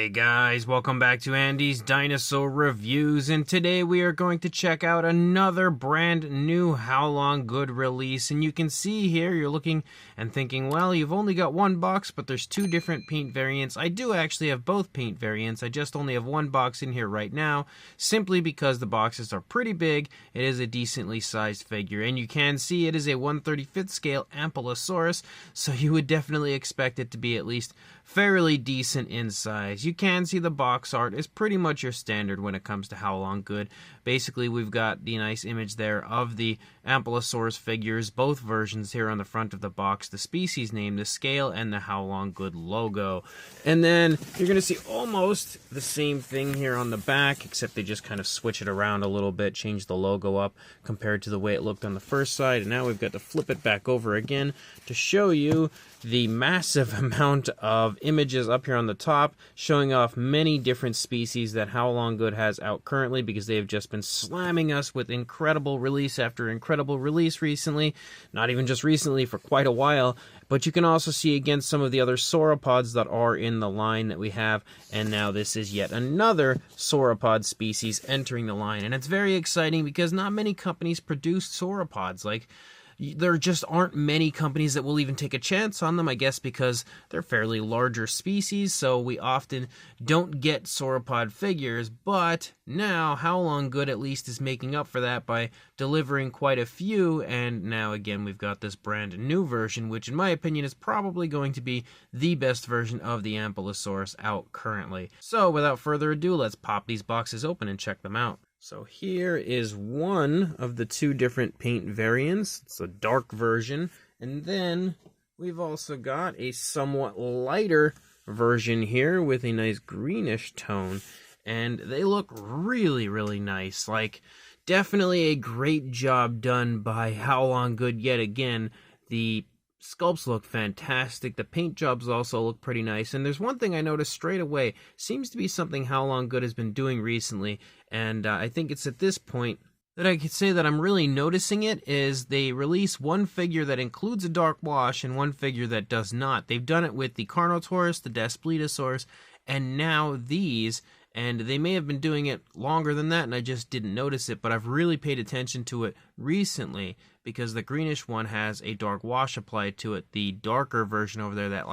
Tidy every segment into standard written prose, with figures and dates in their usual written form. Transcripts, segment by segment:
Hey guys, welcome back to Andy's Dinosaur Reviews, and today we are going to check out another brand new Haolonggood release. And you can see here, you're looking and thinking, well, you've only got one box, but there's two different paint variants. I do actually have both paint variants. I just only have one box in here right now, simply because the boxes are pretty big. It is a decently sized figure, and you can see it is a 1/35th scale Ampelosaurus, so you would definitely expect it to be at least fairly decent in size. You can see the box art is pretty much your standard when it comes to Haolonggood. Basically, we've got the nice image there of the Ampelosaurus figures, both versions here on the front of the box, the species name, the scale, and the Haolonggood logo. And then you're going to see almost the same thing here on the back, except they just kind of switch it around a little bit, change the logo up compared to the way it looked on the first side. And now we've got to flip it back over again to show you the massive amount of images up here on the top, showing off many different species that Haolonggood has out currently, because they have just been slamming us with incredible release after incredible release recently. Not even just recently, for quite a while. But you can also see again some of the other sauropods that are in the line that we have, and now this is yet another sauropod species entering the line. And it's very exciting because not many companies produce sauropods. There just aren't many companies that will even take a chance on them, I guess because they're fairly larger species, so we often don't get sauropod figures. But now Haolonggood at least is making up for that by delivering quite a few, and now again we've got this brand new version, which in my opinion is probably going to be the best version of the Ampelosaurus out currently. So without further ado, let's pop these boxes open and check them out. So here is one of the two different paint variants. It's a dark version. And then we've also got a somewhat lighter version here with a nice greenish tone. And they look really, really nice. Definitely a great job done by Haolonggood yet again. The sculpts look fantastic. The paint jobs also look pretty nice. And there's one thing I noticed straight away. Seems to be something Haolonggood has been doing recently. And I think it's at this point that I could say that I'm really noticing it, is they release one figure that includes a dark wash and one figure that does not. They've done it with the Carnotaurus, the Dinosaur, and now these. And they may have been doing it longer than that, and I just didn't notice it, but I've really paid attention to it recently, because the greenish one has a dark wash applied to it. The darker version over there, that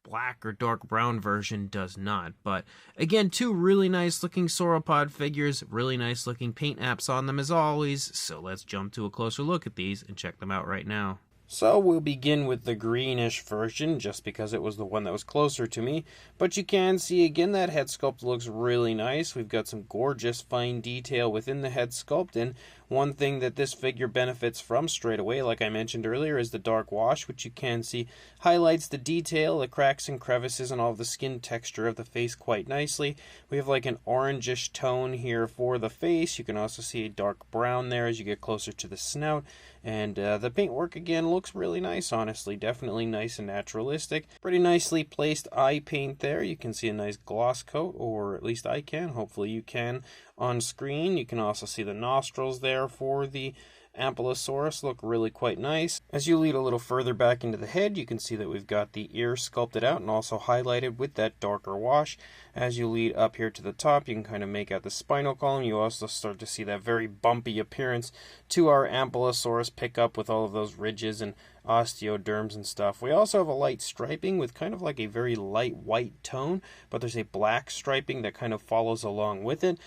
black or dark brown version, does not. But again, two really nice looking sauropod figures, really nice looking paint apps on them as always. So let's jump to a closer look at these and check them out right now. So we'll begin with the greenish version, just because it was the one that was closer to me. But you can see again that head sculpt looks really nice. We've got some gorgeous fine detail within the head sculpt, and one thing that this figure benefits from straight away, like I mentioned earlier, is the dark wash, which you can see highlights the detail, the cracks and crevices, and all of the skin texture of the face quite nicely. We have an orangish tone here for the face. You can also see a dark brown there as you get closer to the snout. And the paintwork again looks really nice, honestly. Definitely nice and naturalistic. Pretty nicely placed eye paint there. You can see a nice gloss coat, or at least I can. Hopefully you can on screen. You can also see the nostrils there for the Ampelosaurus look really quite nice. As you lead a little further back into the head, you can see that we've got the ear sculpted out and also highlighted with that darker wash. As you lead up here to the top, you can kind of make out the spinal column. You also start to see that very bumpy appearance to our Ampelosaurus pickup with all of those ridges and osteoderms and stuff. We also have a light striping with kind of a very light white tone, but there's a black striping that kind of follows along with it.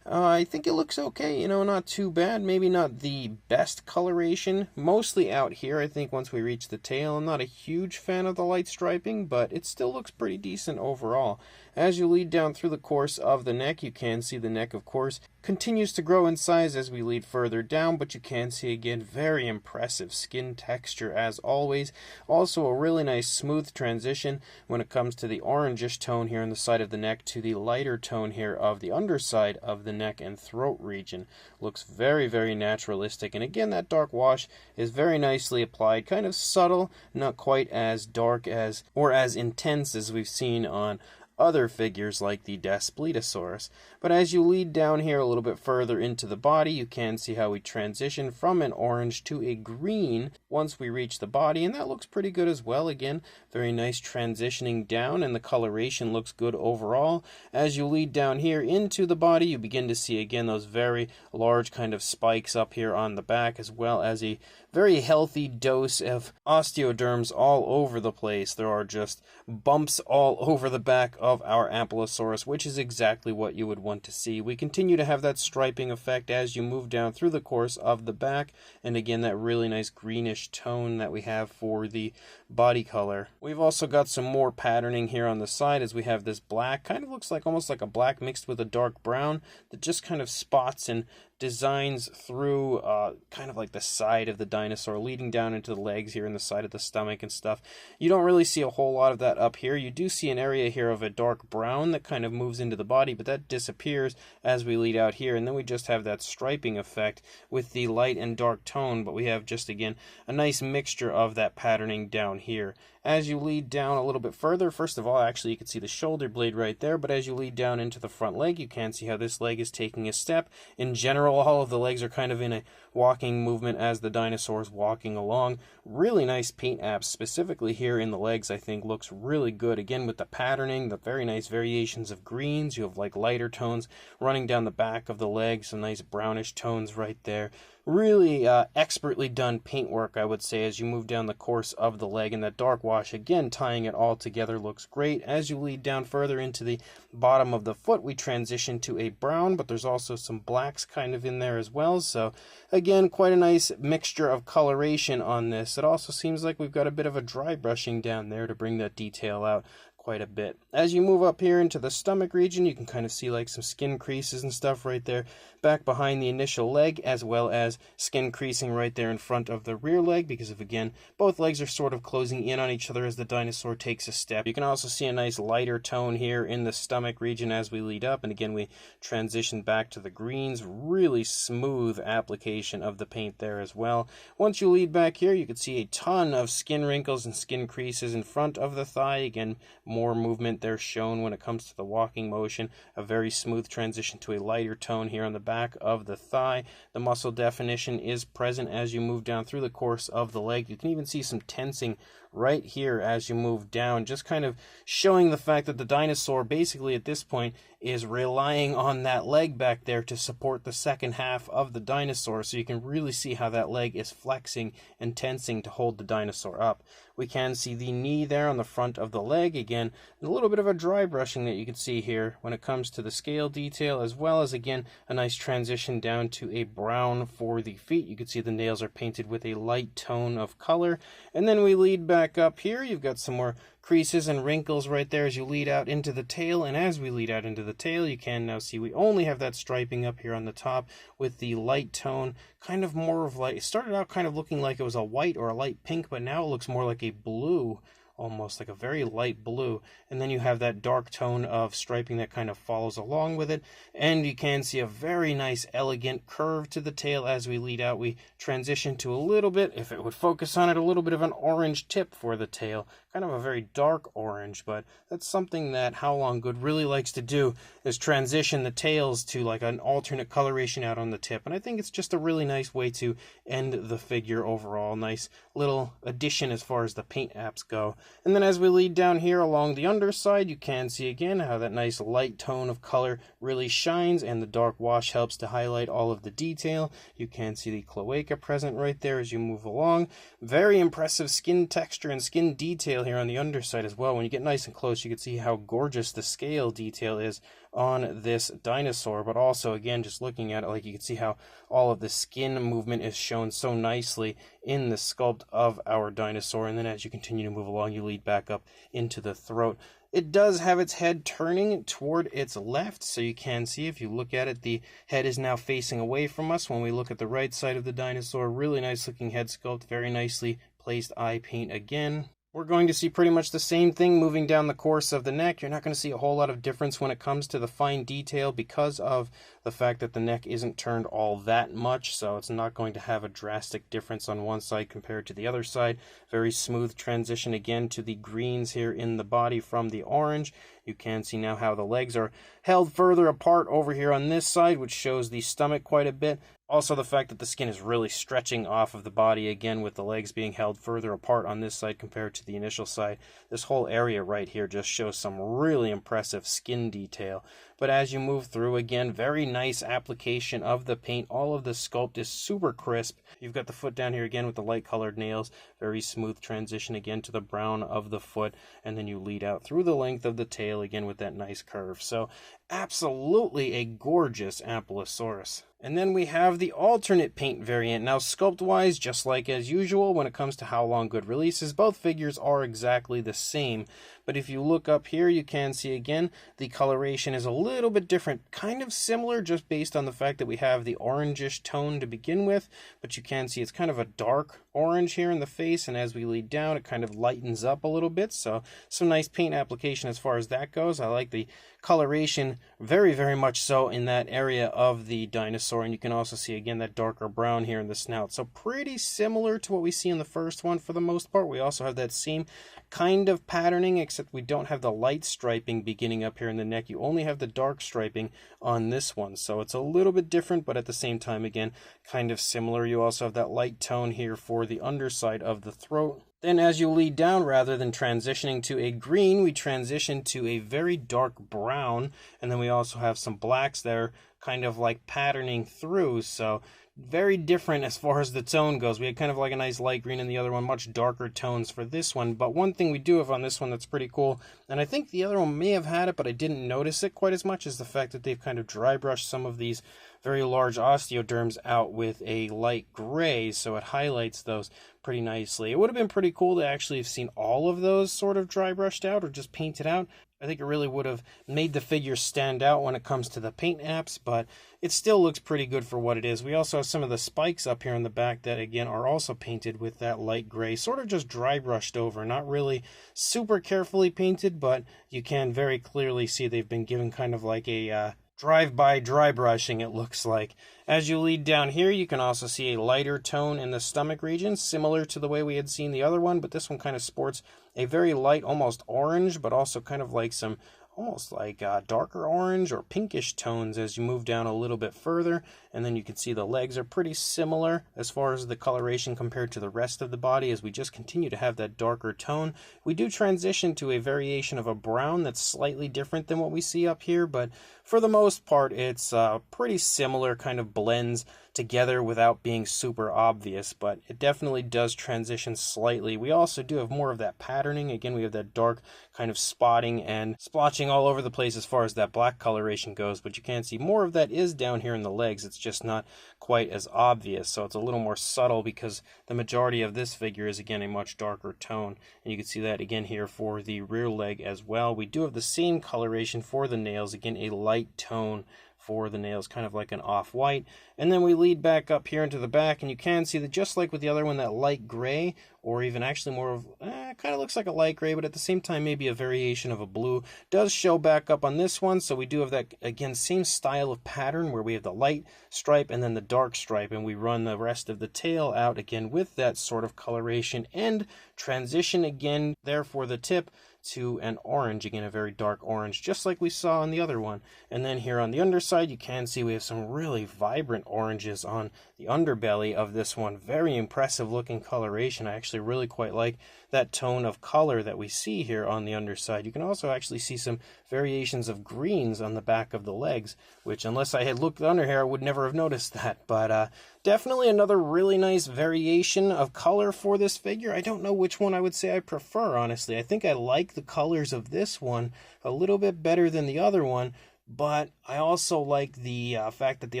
I think it looks okay, not too bad. Maybe not the best coloration. Mostly out here, I think once we reach the tail. I'm not a huge fan of the light striping, but it still looks pretty decent overall. As you lead down through the course of the neck, you can see the neck, of course, continues to grow in size as we lead further down, but you can see again very impressive skin texture as always. Also a really nice smooth transition when it comes to the orangish tone here on the side of the neck to the lighter tone here of the underside of the neck and throat region. Looks very, very naturalistic, and again that dark wash is very nicely applied, kind of subtle, not quite as dark as or as intense as we've seen on other figures like the Dinosaur. But as you lead down here a little bit further into the body, you can see how we transition from an orange to a green once we reach the body, and that looks pretty good as well. Again, very nice transitioning down, and the coloration looks good overall. As you lead down here into the body, you begin to see again those very large kind of spikes up here on the back, as well as a very healthy dose of osteoderms all over the place. There are just bumps all over the back of our Ampelosaurus, which is exactly what you would want to see. We continue to have that striping effect as you move down through the course of the back, and again that really nice greenish tone that we have for the body color. We've also got some more patterning here on the side, as we have this black, kind of looks like almost like a black mixed with a dark brown, that just kind of spots and designs through kind of like the side of the dinosaur, leading down into the legs here and the side of the stomach and stuff. You don't really see a whole lot of that up here. You do see an area here of a dark brown that kind of moves into the body, but that disappears as we lead out here, and then we just have that striping effect with the light and dark tone, but we have just again a nice mixture of that patterning down here. As you lead down a little bit further, first of all, actually you can see the shoulder blade right there, but as you lead down into the front leg, you can see how this leg is taking a step. In general, all of the legs are kind of in a walking movement as the dinosaur is walking along. Really nice paint apps, specifically here in the legs, I think looks really good. Again, with the patterning, the very nice variations of greens. You have like lighter tones running down the back of the leg, some nice brownish tones right there. Really expertly done paintwork, I would say, as you move down the course of the leg, and that dark wash, again, tying it all together looks great. As you lead down further into the bottom of the foot, we transition to a brown, but there's also some blacks kind of in there as well. So again, quite a nice mixture of coloration on this. It also seems like we've got a bit of a dry brushing down there to bring that detail out quite a bit. As you move up here into the stomach region, you can kind of see like some skin creases and stuff right there back behind the initial leg, as well as skin creasing right there in front of the rear leg, because of, again, both legs are sort of closing in on each other as the dinosaur takes a step. You can also see a nice lighter tone here in the stomach region as we lead up, and again we transition back to the greens. Really smooth application of the paint there as well. Once you lead back here, you can see a ton of skin wrinkles and skin creases in front of the thigh. Again, more movement there shown when it comes to the walking motion. A very smooth transition to a lighter tone here on the back of the thigh. The muscle definition is present as you move down through the course of the leg. You can even see some tensing right here as you move down, just kind of showing the fact that the dinosaur basically at this point is relying on that leg back there to support the second half of the dinosaur. So you can really see how that leg is flexing and tensing to hold the dinosaur up. We can see the knee there on the front of the leg. Again, a little bit of a dry brushing that you can see here when it comes to the scale detail, as well as, again, a nice transition down to a brown for the feet. You can see the nails are painted with a light tone of color. And then we lead back up here. You've got some more creases and wrinkles right there as you lead out into the tail, and as we lead out into the tail, you can now see we only have that striping up here on the top with the light tone, kind of more of like, it started out kind of looking like it was a white or a light pink, but now it looks more like a blue, almost like a very light blue, and then you have that dark tone of striping that kind of follows along with it, and you can see a very nice elegant curve to the tail. As we lead out, we transition to a little bit, if it would focus on it, a little bit of an orange tip for the tail, kind of a very dark orange, but that's something that Haolonggood really likes to do, is transition the tails to like an alternate coloration out on the tip, and I think it's just a really nice way to end the figure overall. Nice little addition as far as the paint apps go. And then as we lead down here along the underside, you can see again how that nice light tone of color really shines, and the dark wash helps to highlight all of the detail. You can see the cloaca present right there as you move along. Very impressive skin texture and skin detail here on the underside as well. When you get nice and close, you can see how gorgeous the scale detail is on this dinosaur, but also again just looking at it, like you can see how all of the skin movement is shown so nicely in the sculpt of our dinosaur. And then as you continue to move along, you lead back up into the throat. It does have its head turning toward its left, so you can see if you look at it, the head is now facing away from us. When we look at the right side of the dinosaur, really nice looking head sculpt, very nicely placed eye paint again. We're going to see pretty much the same thing moving down the course of the neck. You're not going to see a whole lot of difference when it comes to the fine detail because of the fact that the neck isn't turned all that much, so it's not going to have a drastic difference on one side compared to the other side. Very smooth transition again to the greens here in the body from the orange. You can see now how the legs are held further apart over here on this side, which shows the stomach quite a bit. Also, the fact that the skin is really stretching off of the body, again, with the legs being held further apart on this side compared to the initial side. This whole area right here just shows some really impressive skin detail. But as you move through, again, very nice application of the paint. All of the sculpt is super crisp. You've got the foot down here again with the light colored nails. Very smooth transition again to the brown of the foot. And then you lead out through the length of the tail again with that nice curve. So absolutely a gorgeous Ampelosaurus. And then we have the alternate paint variant. Now, sculpt-wise, just like as usual, when it comes to Haolonggood releases, both figures are exactly the same. But if you look up here, you can see again, the coloration is a little bit different. Kind of similar, just based on the fact that we have the orangish tone to begin with. But you can see it's kind of a dark orange here in the face, and as we lead down, it kind of lightens up a little bit. So some nice paint application as far as that goes. I like the coloration very, very much so in that area of the dinosaur, and you can also see again that darker brown here in the snout. So pretty similar to what we see in the first one for the most part. We also have that same kind of patterning, except we don't have the light striping beginning up here in the neck. You only have the dark striping on this one, so it's a little bit different, but at the same time, again, kind of similar. You also have that light tone here for the underside of the throat. Then as you lead down, rather than transitioning to a green, we transition to a very dark brown, and then we also have some blacks there kind of like patterning through. So very different as far as the tone goes. We had kind of like a nice light green, and the other one much darker tones for this one. But one thing we do have on this one that's pretty cool, and I think the other one may have had it, but I didn't notice it quite as much, is the fact that they've kind of dry brushed some of these very large osteoderms out with a light gray, so it highlights those pretty nicely. It would have been pretty cool to actually have seen all of those sort of dry brushed out or just painted out. I think it really would have made the figure stand out when it comes to the paint apps, but it still looks pretty good for what it is. We also have some of the spikes up here in the back that, again, are also painted with that light gray, sort of just dry brushed over. Not really super carefully painted, but you can very clearly see they've been given kind of like a drive-by dry brushing, it looks like. As you lead down here, you can also see a lighter tone in the stomach region, similar to the way we had seen the other one, but this one kind of sports a very light, almost orange, but also kind of like some almost like darker orange or pinkish tones as you move down a little bit further. And then you can see the legs are pretty similar as far as the coloration compared to the rest of the body. As we just continue to have that darker tone, we do transition to a variation of a brown that's slightly different than what we see up here, but for the most part it's pretty similar, kind of blends together without being super obvious, but it definitely does transition slightly. We also do have more of that patterning. Again, we have that dark kind of spotting and splotching all over the place as far as that black coloration goes, but you can see more of that is down here in the legs. It's just not quite as obvious, so it's a little more subtle because the majority of this figure is, again, a much darker tone. And you can see that again here for the rear leg as well. We do have the same coloration for the nails, again, a light tone for the nails, kind of like an off-white. And then we lead back up here into the back, and you can see that just like with the other one, that light gray, or even actually more of, kind of looks like a light gray, but at the same time maybe a variation of a blue, does show back up on this one. So we do have that, again, same style of pattern where we have the light stripe and then the dark stripe, and we run the rest of the tail out again with that sort of coloration and transition again there for the tip to an orange, again a very dark orange, just like we saw on the other one. And then here on the underside, you can see we have some really vibrant oranges on the underbelly of this one. Very impressive looking coloration. I actually really quite like that tone of color that we see here on the underside. You can also actually see some variations of greens on the back of the legs, which, unless I had looked under here, I would never have noticed that. But definitely another really nice variation of color for this figure. I don't know which one I would say I prefer, honestly. I think I like the colors of this one a little bit better than the other one, but I also like the fact that the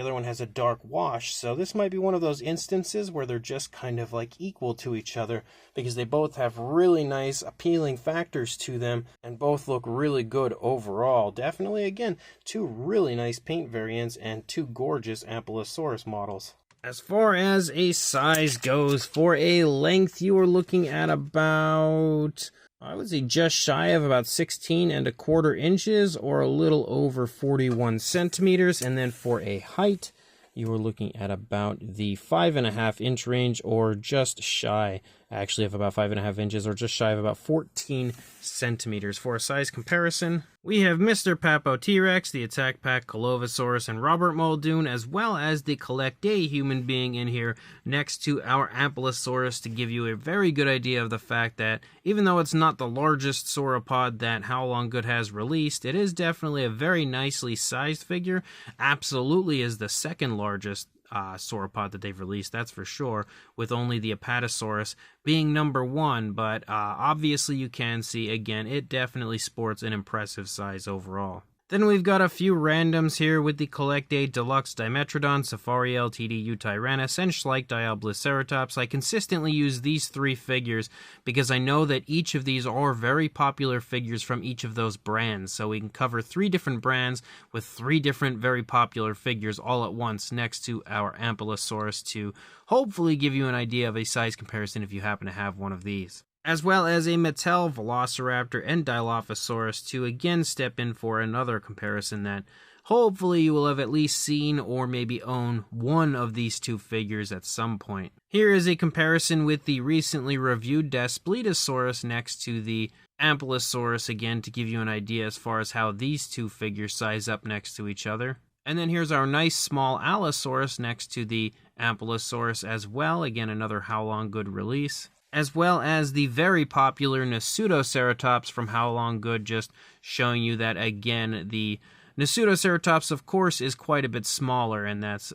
other one has a dark wash. So this might be one of those instances where they're just kind of like equal to each other, because they both have really nice appealing factors to them and both look really good overall. Definitely, again, two really nice paint variants and two gorgeous Ampelosaurus models. As far as a size goes, for a length, you are looking at about, I would say, just shy of about 16¼ inches, or a little over 41 centimeters. And then for a height, you are looking at about the 5½ inch range, or just shy actually of about 5.5 inches, or just shy of about 14 centimeters. For a size comparison, we have Mr. Papo T-Rex, the Attack Pack Colovosaurus, and Robert Muldoon, as well as the Collect Day human being in here next to our Ampelosaurus, to give you a very good idea of the fact that even though it's not the largest sauropod that Haolonggood has released, it is definitely a very nicely sized figure. Absolutely is the second largest sauropod that they've released, that's for sure, with only the Apatosaurus being number one, but obviously you can see, again, it definitely sports an impressive size overall. Then we've got a few randoms here with the Collect Day Deluxe Dimetrodon, Safari LTD Utyrannus, and Schleich Diabloceratops. I consistently use these three figures because I know that each of these are very popular figures from each of those brands. So we can cover three different brands with three different very popular figures all at once next to our Ampelosaurus to hopefully give you an idea of a size comparison if you happen to have one of these, as well as a Mattel Velociraptor and Dilophosaurus to again step in for another comparison that hopefully you will have at least seen or maybe own one of these two figures at some point. Here is a comparison with the recently reviewed Daspletosaurus next to the Ampelosaurus, again to give you an idea as far as how these two figures size up next to each other. And then here's our nice small Allosaurus next to the Ampelosaurus as well, again another Haolonggood release, as well as the very popular Nasutoceratops from Haolonggood, just showing you that, again, the Nasutoceratops, of course, is quite a bit smaller, and that's,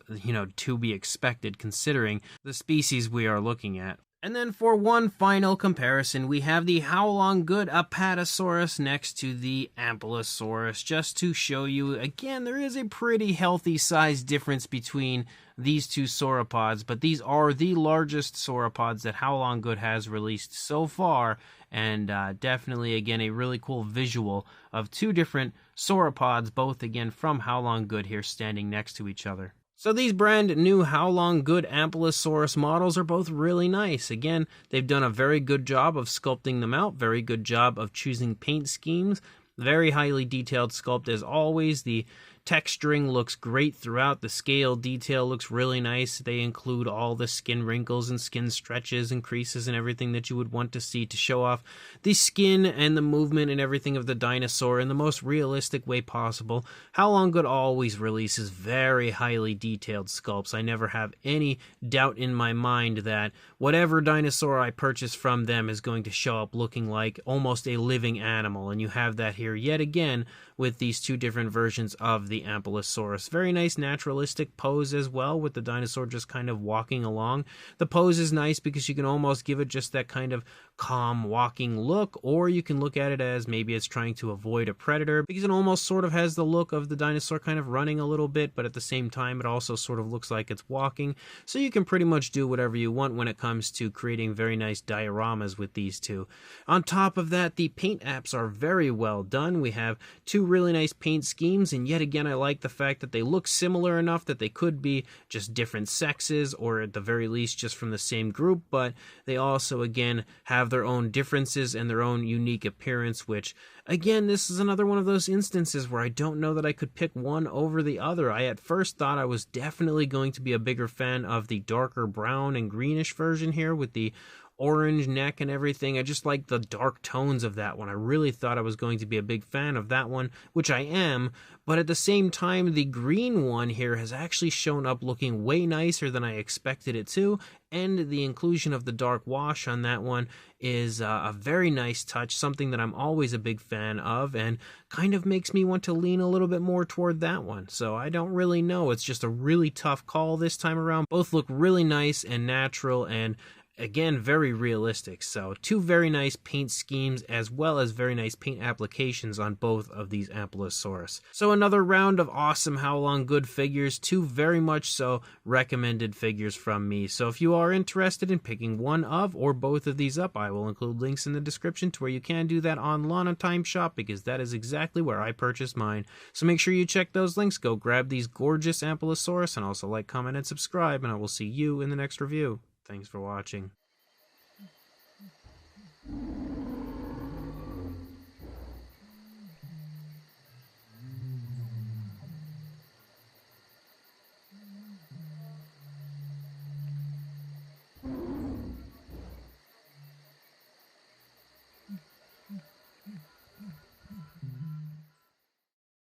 to be expected considering the species we are looking at. And then for one final comparison, we have the Haolonggood Apatosaurus next to the Ampelosaurus, just to show you, again, there is a pretty healthy size difference between these two sauropods, but these are the largest sauropods that Haolonggood has released so far, and definitely, again, a really cool visual of two different sauropods, both, again, from Haolonggood here standing next to each other. So these brand new Haolonggood Ampelosaurus models are both really nice. Again, they've done a very good job of sculpting them out, very good job of choosing paint schemes, very highly detailed sculpt as always. The texturing looks great throughout. The scale detail looks really nice. They include all the skin wrinkles and skin stretches and creases and everything that you would want to see to show off the skin and the movement and everything of the dinosaur in the most realistic way possible. Haolonggood always releases very highly detailed sculpts. I never have any doubt in my mind that whatever dinosaur I purchase from them is going to show up looking like almost a living animal, and you have that here yet again with these two different versions of the Ampelosaurus. Very nice naturalistic pose as well, with the dinosaur just kind of walking along. The pose is nice because you can almost give it just that kind of calm walking look, or you can look at it as maybe it's trying to avoid a predator, because it almost sort of has the look of the dinosaur kind of running a little bit, but at the same time it also sort of looks like it's walking. So you can pretty much do whatever you want when it comes to creating very nice dioramas with these two. On top of that, the paint apps are very well done. We have two really nice paint schemes, and yet again I like the fact that they look similar enough that they could be just different sexes, or at the very least just from the same group, but they also again have their own differences and their own unique appearance, which again, this is another one of those instances where I don't know that I could pick one over the other. I at first thought I was definitely going to be a bigger fan of the darker brown and greenish version here with the orange neck and everything. I just like the dark tones of that one. I really thought I was going to be a big fan of that one, which I am, but at the same time, the green one here has actually shown up looking way nicer than I expected it to, and the inclusion of the dark wash on that one is a very nice touch, something that I'm always a big fan of, and kind of makes me want to lean a little bit more toward that one. So I don't really know. It's just a really tough call this time around. Both look really nice and natural, and again, very realistic. So two very nice paint schemes as well as very nice paint applications on both of these Ampelosaurus. So another round of awesome Haolonggood figures, two very much so recommended figures from me. So if you are interested in picking one of or both of these up, I will include links in the description to where you can do that on Lana Time Shop, because that is exactly where I purchased mine. So make sure you check those links, go grab these gorgeous Ampelosaurus, and also like, comment, and subscribe, and I will see you in the next review. Thanks for watching.